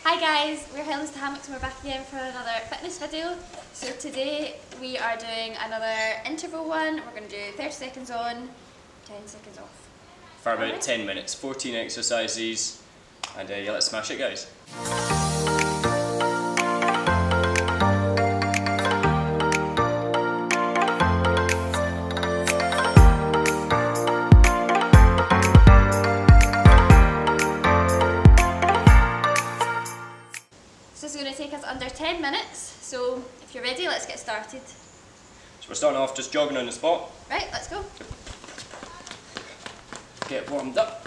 Hi guys, we're highlands2hammocks and we're back again for another fitness video. So today we are doing another interval one. We're going to do 30 seconds on, 10 seconds off. For about 10 minutes, 14 exercises, and yeah, let's smash it guys. This is going to take us under 10 minutes, so if you're ready, let's get started. So we're starting off just jogging on the spot. Right, let's go. Get warmed up.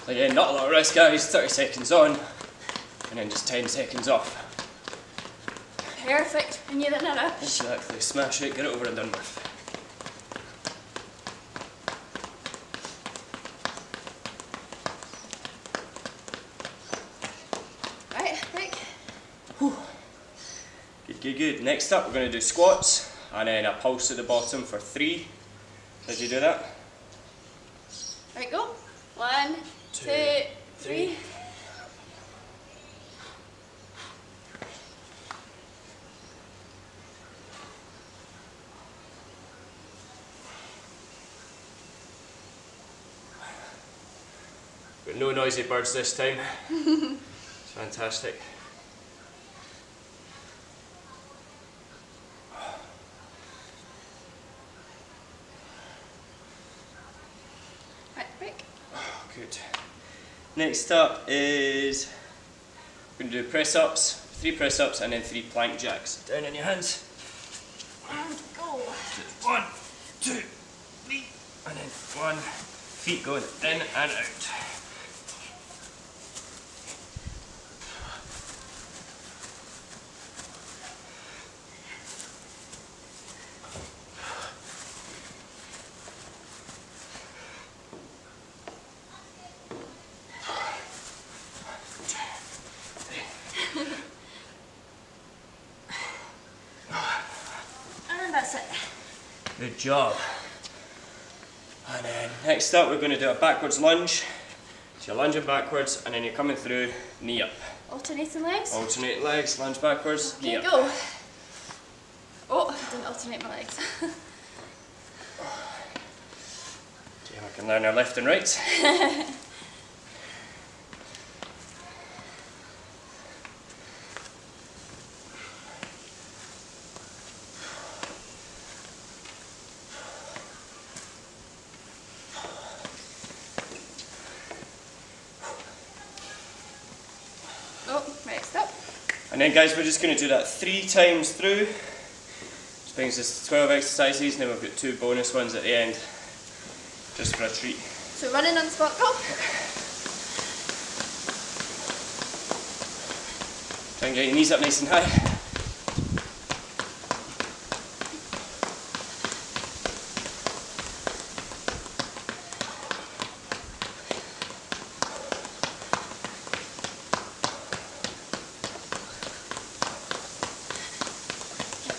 Again, not a lot of rest guys, 30 seconds on, and then just 10 seconds off. Perfect, and you're in a rush. Exactly, smash it, get it over and done with. Good. Next up we're going to do squats and then a pulse at the bottom for 3. Did you do that? Right, go. 1, 2, 3. Got no noisy birds this time. It's fantastic. Good. Next up is we're going to do press ups, 3 press ups and then 3 plank jacks. Down on your hands. And go. 1, 2, 3, and then 1. Feet going in and out. And that's it. Good job. And then next up we're going to do a backwards lunge. So you're lunging backwards and then you're coming through, knee up. Alternating legs? Alternate legs, lunge backwards, knee up. Go. Oh, I didn't alternate my legs. Okay, we can learn our left and right. Oh, right, stop. And then guys, we're just going to do that 3 times through. Which brings us to 12 exercises, and then we've got 2 bonus ones at the end, just for a treat. So running on the spot, go. Try and get your knees up nice and high.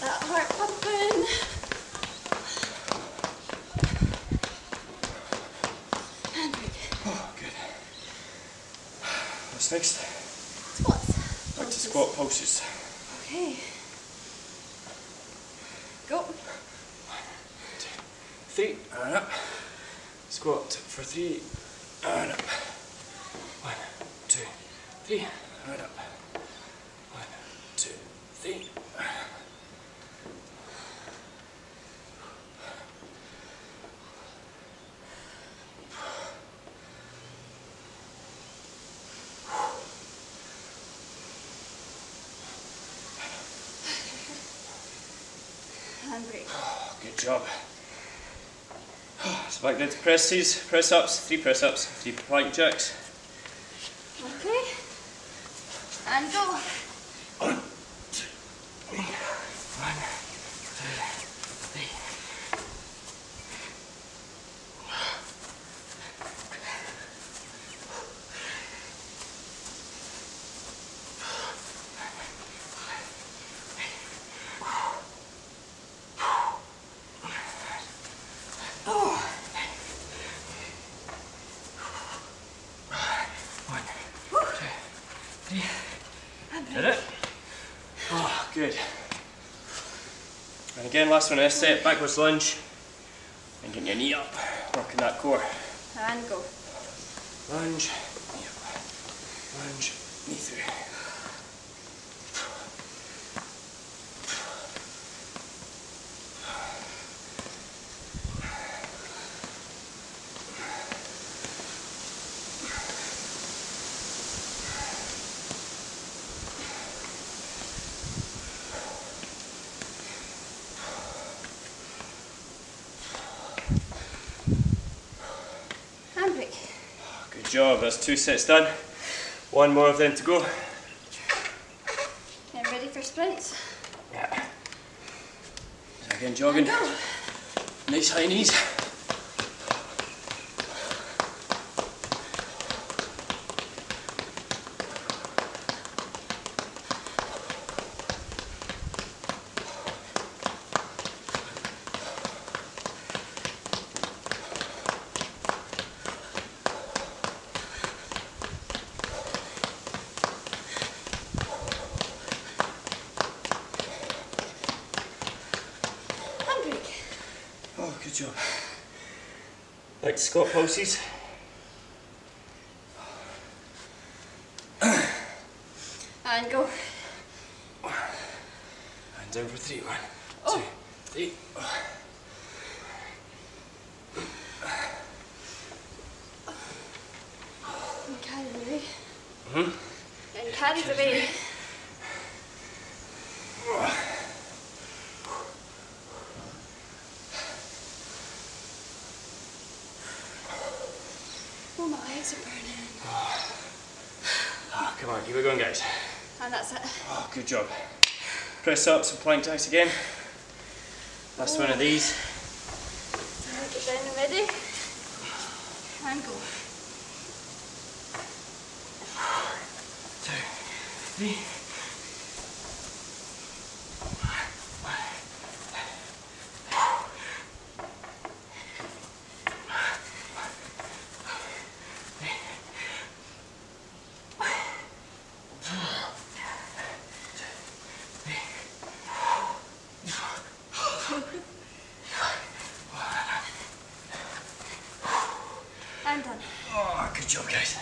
That heart pumping. And Oh, good. What's next? squats. Back to squat pulses. Okay. Go. 1, 2, 3, and up. Squat for 3, and up. 1, 2, 3, and up. 1, 2, 3. And break. Oh, good job. So back down to presses, press ups, 3 press ups, 3 plank jacks. Okay. And go. 1, 2, 3. 1, 2, 3. Again, last one in this set, backwards lunge. And getting your knee up, working that core. And go. Lunge, knee up. Lunge, knee through. Handbrake. Good job, that's 2 sets done. One more of them to go. Get ready for sprints. Yeah. Again, jogging. And go. Nice high knees. Oh, good job. Like squat pulses. And go. And down for 3. 1, Oh. 2, 3. And carry the way. Hmm? And carry the way. Oh, my legs are burning. Oh, come on, keep it going, guys. And that's it. Oh, good job. Press ups and plank jacks again. Last one of these. Get down and ready. And go. 2, 3. I'm done. Oh, good job, guys.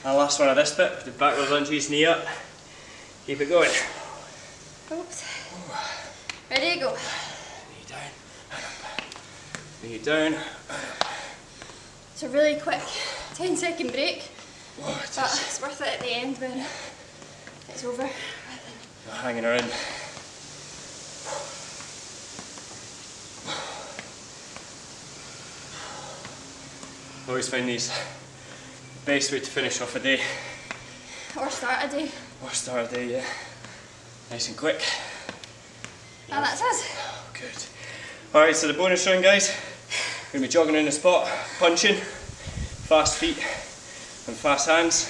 And last one of this bit, the backward lunges, knee up. Keep it going. Oops. Ready, go. Knee down, and up. Knee down, and up. It's a really quick 10-second break, Oh, it but is. it's worth it at the end when it's over. You're hanging around. Always find these the best way to finish off a day. Or start a day. Or start a day, yeah. Nice and quick. And that's us. Oh, good. Alright, so the bonus round, guys. We're going to be jogging around the spot, punching, fast feet and fast hands.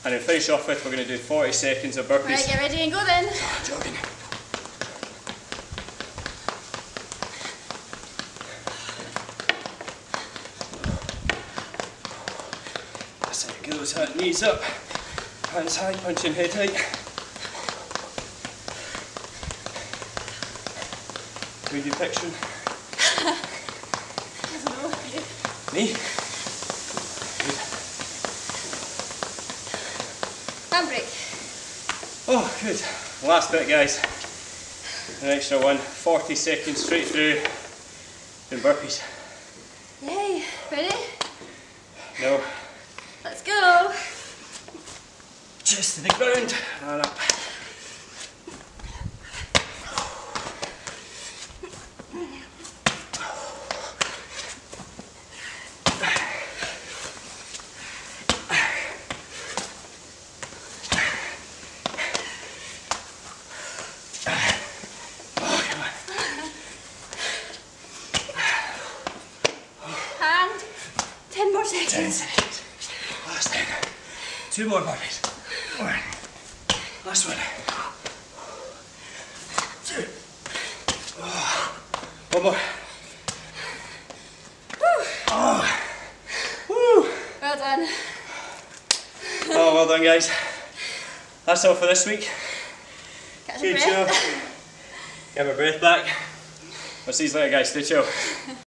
And then finish off with, we're going to do 40 seconds of burpees. Right, get ready and go then. Jogging. That's it, get those knees up, hands high, punching head height. Who are you picturing? I don't know. Me? Handbrake. Oh, good. Last bit, guys. An extra one. 40 seconds straight through doing burpees. Yay. Ready? No. Let's go. Just to the ground and up. And 10 more 10 seconds. seconds. Last 10. 2 more burpees. 1. Last one. 2. Oh. 1 more. Oh. Woo. Well done. Oh, well done, guys. That's all for this week. Catch your Good job. breath. Get my breath back. I'll see you later guys, stay chill.